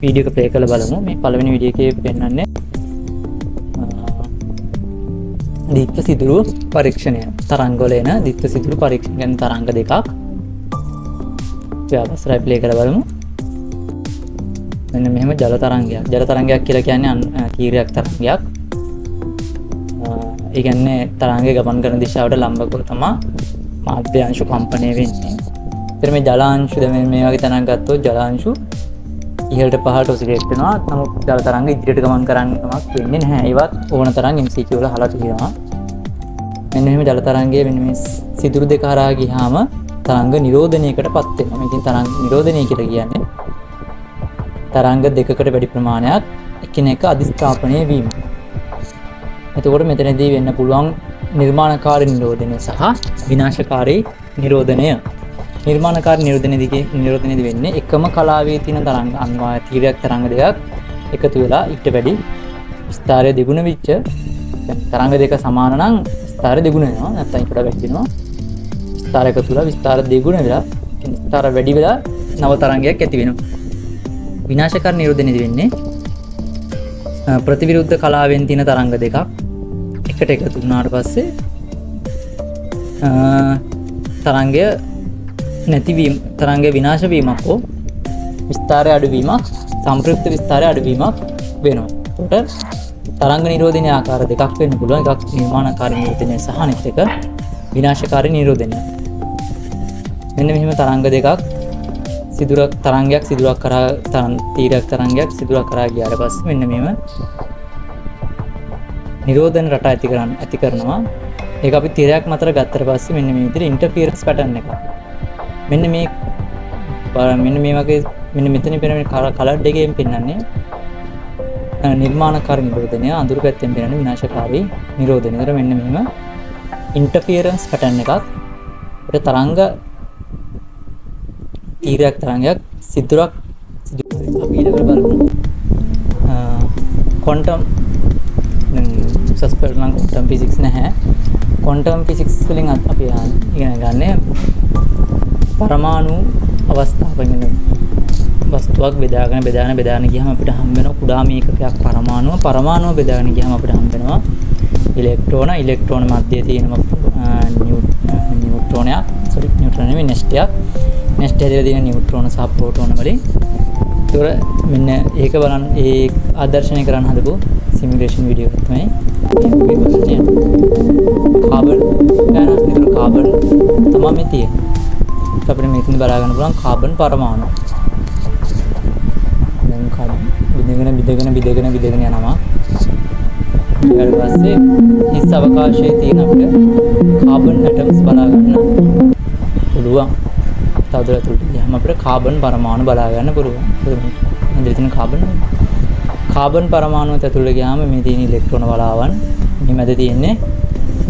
Video එක play කරලා බලමු. මේ පළවෙනි වීඩියෝ එකේ පෙන්වන්නේ දීප්ත සිදුරු පරීක්ෂණය. තරංගවල එන දීප්ත සිදුරු පරීක්ෂණ ගැන තරංග දෙකක්. ව්‍යවස්ථරයි ප්ලේ කරලා බලමු. මෙන්න මෙහෙම ජල තරංගයක්. ජල තරංගයක් කියලා කියන්නේ තීරයක් තරංගයක්. ඒ කියන්නේ තරංගය ගමන් කරන දිශාවට ලම්බකව තමයි මාධ්‍යාංශු කම්පණය වෙන්නේ. ඊට මේ ජලාංශු දැන් මේ වගේ තැනක් ගත්තොත් ජලාංශු ඉහළට පහළට ඔසිලේට් වෙනවා. නමුත් ජල තරංග ඉදිරියට ගමන් කරන්නමක් වෙන්නේ නැහැ. ඒවත් ඕන තරම් MCQ වල අහලා තියෙනවා. මෙන්න මෙහෙම ජල තරංගයේ මෙන්න මේ සිදුරු දෙක හරහා ගියාම තරංග නිරෝධනයකටපත් වෙනවා. මේකෙන් තරංග නිරෝධනය කියලා කියන්නේ තරංග දෙකකට වැඩි ප්‍රමාණයක් එකිනෙක අධිස්ථාපනය වීම. එතකොට මෙතනදී වෙන්න පුළුවන් නිර්මාණකාරී නිරෝධනය සහ විනාශකාරී නිරෝධනය. නිර්මාණකාරී නිරෝධනයේදී වෙන්නේ එකම කලාවේ තියෙන තරංග අනිවාර්ය තීරයක් තරංග දෙකක් එකතු වෙලා ඊට වැඩි විස්තරය දෙගුණ වෙච්ච තරංග දෙක සමාන නම් විස්තරය දෙගුණ වෙනවා. නැත්නම් ඊට වඩා වැඩි වෙනවා. විස්තර එකතු වෙලා විස්තර දෙගුණ වෙලා විස්තර වැඩි වෙලා නව තරංගයක් ඇති වෙනවා. විනාශකාරී නිරෝධනයේදී වෙන්නේ ප්‍රතිවිරුද්ධ කලාවෙන් තියෙන තරංග දෙකක් එකට එකතු වුණාට පස්සේ තරංගය නැතිවීම තරංගය විනාශ වීමක් හෝ විස්තරය අඩුවීමක් සම්ප්‍රයුක්ත විස්තරය අඩුවීමක් වෙනවා. එතකොට තරංග නිරෝධනයේ ආකාර දෙකක් වෙන්න පුළුවන්. එකක් නිර්මාණකාරී නිරෝධනය සහ අනිත් එක විනාශකාරී නිරෝධනය. මෙන්න මෙහෙම තරංග දෙකක් සිදුරක් තරංගයක් සිදුරක් කරා තීරයක් තරංගයක් සිදුරක් කරා ගියාට පස්සේ මෙන්න මෙහෙම නිරෝධන රට ඇති කරනවා. ඒක අපි තීරයක් මතර ගත්තට පස්සේ මෙන්න මේ විදිහට ඉන්ටර්ෆියරන්ස් පැටර්න් එකක්. මෙන්න මේ වගේ මෙන්න මෙතන පෙනෙන කලර් දෙකෙන් පෙන්වන්නේ නිර්මාණකාරී නිරෝධනය, අඳුරු පැත්තෙන් පෙනෙන විනාශකාරී නිරෝධනය. ඒතර මෙන්න මෙහෙම ඉන්ටර්ෆියරන්ස් පැටර්න් එකක්. ඒකට තරංග තීරයක් තරංගයක් සිදුරක් අපි ඊළඟට බලමු. ක්වොන්ටම් සස්පෙන්ඩ් නම් ක්වොන්ටම් ෆිසික්ස් නැහැ. ක්වොන්ටම් ෆිසික්ස් වලින් අපි ඉගෙන ගන්න පරමාණු අවස්ථාවකින් වස්තුවක් බෙදාගෙන ගියාම අපිට හම්බ වෙන කුඩාම ඒකකයක් පරමාණුව බෙදාගෙන ගියාම අපිට හම්බ වෙනවා ඉලෙක්ට්‍රෝන මැදේ තියෙන නියුට්‍රෝන නෙස්ටයක් ඇතුලේ තියෙන නියුට්‍රෝන සහ ප්‍රෝටෝන වලින්. ඒතොර මෙන්න ඒක බලන්න ඒ ආදර්ශනය කරන්න හදපු සිමුලේෂන් වීඩියෝ එක තමයි කාබන් තමයි මේ තියෙන්නේ. අපිට මේකෙන් බලා ගන්න පුළුවන් කාබන් පරමාණු. දැන් කාබන් බිඳගෙන යනවා. ඊට පස්සේ හිස් අවකාශයේ තියෙන අපිට කාබන් ඇටම්ස් බලා ගන්න පුළුවන්. තවදුරටත් ගියාම අපිට කාබන් පරමාණු බලා ගන්න පුළුවන්. ඉතින් තියෙන කාබන් පරමාණුවත් ඇතුළට ගියාම මේ තියෙන ඉලෙක්ට්‍රෝන වලාවන් මේ මැද තියෙන්නේ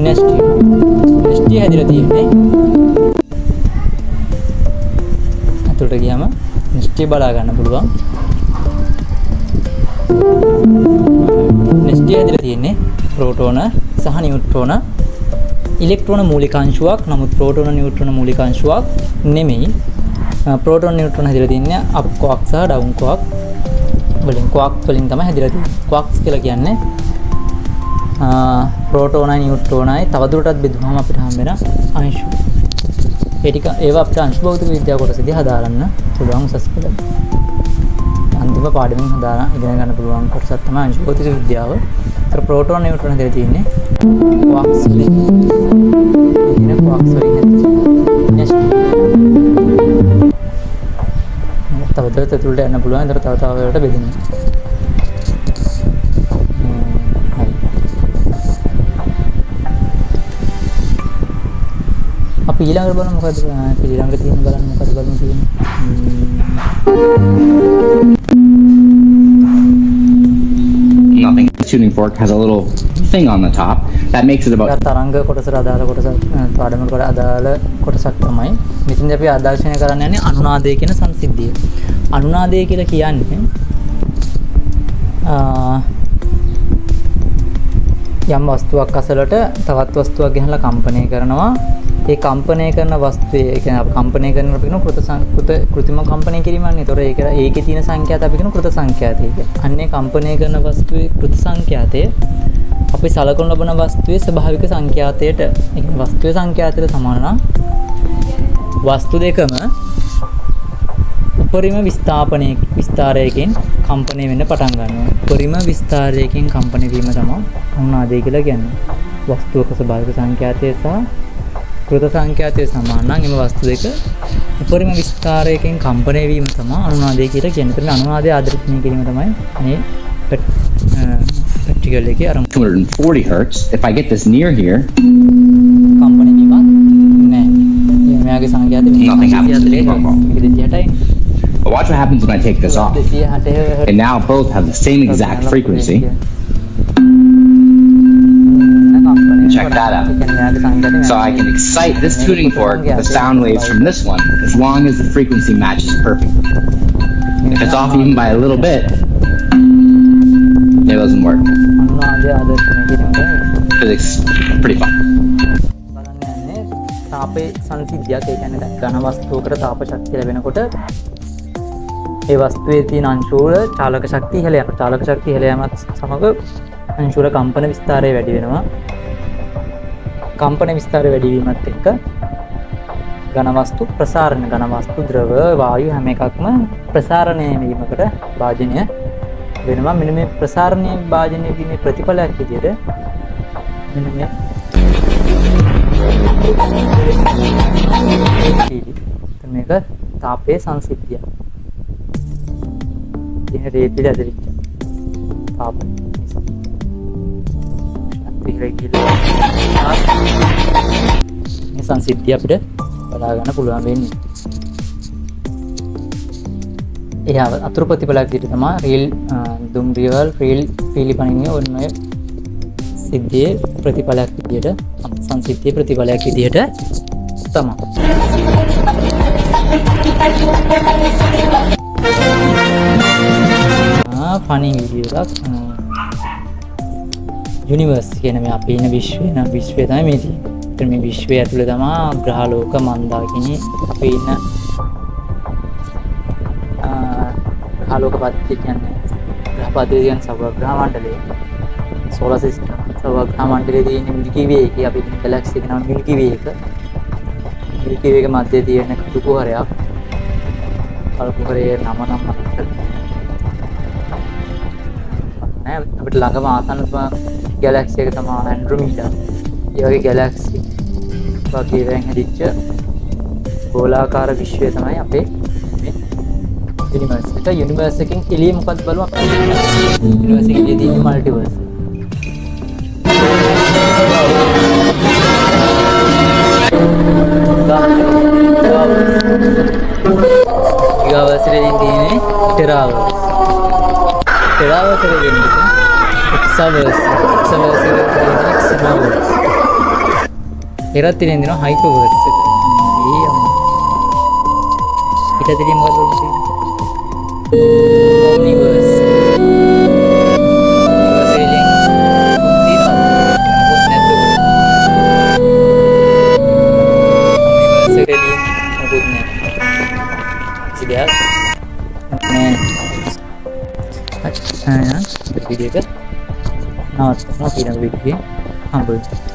නෙස්ටි හැදිලා තියෙන්නේ. ඇතුළට ගියාම නෙස්ටි බලා ගන්න පුළුවන්. නෙස්ටි හැදිලා තියෙන්නේ ප්‍රෝටෝන සහ නියුට්‍රෝන ඉලෙක්ට්‍රෝන මූලික අංශුවක්. නමුත් ප්‍රෝටෝන නියුට්‍රෝන මූලික අංශුවක් නෙමෙයි. ප්‍රෝටෝන නියුට්‍රෝන හැදිලා තින්නේ අප් ක්වාක් සහ ඩවුන් ක්වාක් වලින්. ක්වාක් වලින් තමයි හැදිලා තියෙන්නේ. ක්වාක්ස් කියලා කියන්නේ ප්‍රෝටෝනයි නියුට්‍රෝනයි තවදුරටත් බෙදුවම අපිට හම්බ වෙන අංශු. ඒ ටික ඒවා අපිට අංශු භෞතික විද්‍යාව කොටසදී හදාගන්න පුළුවන් උසස් පෙළ. අන්තිම පාඩමෙන් හදාලා ඉගෙන ගන්න පුළුවන් කොටසක් තමයි අංශු භෞතික විද්‍යාව. ඒතර ප්‍රෝටෝන නියුට්‍රෝන හැදිලා තියෙන්නේ ක්වාක්ස් වලින්. ඉතින් ක්වාක්ස් වලින් තවදුරටත් ඇතුළට යන්න පුළුවන්. ඒතර තව වලට බෙදෙනවා. අපි ඊළඟට බලමු මොකද ඊළඟට තියෙන බලන්න මොකද බලමු තියෙන්නේ. Nothing. Tuning fork has a little thing on the top that makes it about තරංග කොටසට අදාළ කොටසක් පාඩමකට අදාළ කොටසක් තමයි. මෙතනදී අපි ආදර්ශනය කරන්න යන්නේ අනුනාදය කියන සංසිද්ධිය. අනුනාදය කියලා කියන්නේ යම් වස්තුවක් අසලට තවත් වස්තුවක් ගෙනලා කම්පණය කරනවා. ඒ කම්පණය කරන වස්තුවේ ඒ කියන්නේ අපි කම්පණය කරන අපි කියන කෘත්‍රිම කම්පණය කිරීමන්නේ. ඒතොර ඒකේ තියෙන සංඛ්‍යාත අපි කියන කෘත සංඛ්‍යාතය කියලා. අන්නේ කම්පණය කරන වස්තුවේ කෘත සංඛ්‍යාතය අපි සලකනු ලබන වස්තුවේ ස්වභාවික සංඛ්‍යාතයට ඒ කියන්නේ වස්තුවේ සංඛ්‍යාතයට සමාන නම් වස්තු දෙකම උපරිම විස්තාරයකින් කම්පණය වෙන්න පටන් ගන්නවා. උපරිම විස්තාරයකින් කම්පණය වීම තමයි අනුනාදය කියලා කියන්නේ. වස්තුවක ස්වභාවික සංඛ්‍යාතය සහ කෘත සංඛ්‍යාතය සමාන නම් එම වස්තු දෙක උපරිම විස්තාරයකින් කම්පණය වීම තමයි අනුනාදය කියලා කියන්නේ. ඒතර අනුනාදය ආදර්ශනීය කිරීම තමයි මේ ප්‍රැක්ටිකල් එකේ අරමුණ. 240 hertz. If I get this near here, කම්පණය වීමක් නැහැ. මෙයාගේ සංඛ්‍යාතය Nothing happens to me. 268යි. but watch what happens when I take this off. 260 And now both have the same exact frequency. Check that out. So I can excite this tuning fork with the sound waves from this one as long as the frequency matches perfectly. If it's off even by a little bit, it doesn't work. අනුනාදය ආදර්ශනීය කිරීම Physics pretty fun. බලන්න යන්නේ තාපේ සංසිද්ධියක්. ඒ කියන්නේ දැන් ඝන වස්තුවකට තාප ශක්තිය ලැබෙනකොට ඒ වස්තුවේ තියෙන අංශු වල චාලක ශක්තිය ඉහළ යනවා. චාලක ශක්තිය ඉහළ යාමත් සමග අංශු වල කම්පන විස්තාරය වැඩි වෙනවා. කම්පන විස්තාරය වැඩි වීමත් එක්ක ඝන වස්තු ප්‍රසාරණ ඝන වස්තු ද්‍රව වායු හැම එකක්ම ප්‍රසාරණය වීමකට භාජනය වෙනවා. මෙන්න මේ ප්‍රසාරණය භාජනය වීමේ ප්‍රතිඵලයක් විදිහට මෙන්න මේ මේක තාපයේ සංසිද්ධිය. ඉතින් රේපිල ඇදලිච්ච තාප නිසා මේ සංසිද්ධිය අපිට බලා ගන්න පුළුවන් වෙන්නේ. ඒ අතුරු ප්‍රතිඵලයක් විදිහට තමයි රීල් දුම්රියවල් රීල් පිළිපණින්නේ ඔන්න ඔය සිද්ධියේ ප්‍රතිඵලයක් විදිහට සංසිද්ධියේ ප්‍රතිඵලයක් විදිහට තමයි. ෆනි වීඩියෝ එකක් යුනිවර්ස් කියන මේ අපි ඉන්න විශ්වය නම් විශ්වය තමයි මේ තියෙන්නේ. ඒතර මේ විශ්වය ඇතුලේ තමයි ග්‍රහ ලෝක මන්දාකිනි අපි ඉන්න ආලෝක පද්ධතිය කියන්නේ ග්‍රහ පද්ධතිය කියන්නේ සෞර ග්‍රහ මණ්ඩලය සෝලර් සිස්ටම් සෞර ග්‍රහ මණ්ඩලයේ තියෙන මිල්කි වේ එකේ අපි ඉන්න ගැලැක්සි එක නම් මිල්කි වේ එක. මිල්කි වේ එක මැදේ තියෙන කුඩු කුහරයක් කල්ප කුහරයේ නම අපිට ළඟම ආසන්නම ගැලැක්සි එක තමයි ඇන්ඩ්‍රොමීඩා. ඒ වගේ ගැලැක්සි වගේ වෙන් හැදිච්ච ගෝලාකාර විශ්වය තමයි අපේ මේ යුනිවර්ස් එක. යුනිවර්ස් එකෙන් එළිය මොකක්ද බලමු අපි. යුනිවර්ස් එකේ එළිය තියෙන මල්ටිවර්ස්. ගිගාවර්ස් එකේ තියෙන්නේ ටෙරාවර්ස්. ටෙරාවර්ස් එකේ තියෙන්නේ එක්සාවර්ස්. එක්සාවර්ස් එකේ තියෙන්නේ එක්සාවර්ස්. එරත් තියෙනවා හයිපර්වර්ස් එක. ඊට දෙලිය මොකද වෙන්නේ? ඔම්නිවර්ස්. ඔම්නිවර්ස් එකේ තියෙනවා මොකද නැද්ද? ඔම්නිවර්ස් එකේ මොකද නැහැ. සිදයක් නෑ. අච්චා වීඩියෝ එක නවත්තනවා කියන වීඩියෝ එක හම්බුනේ.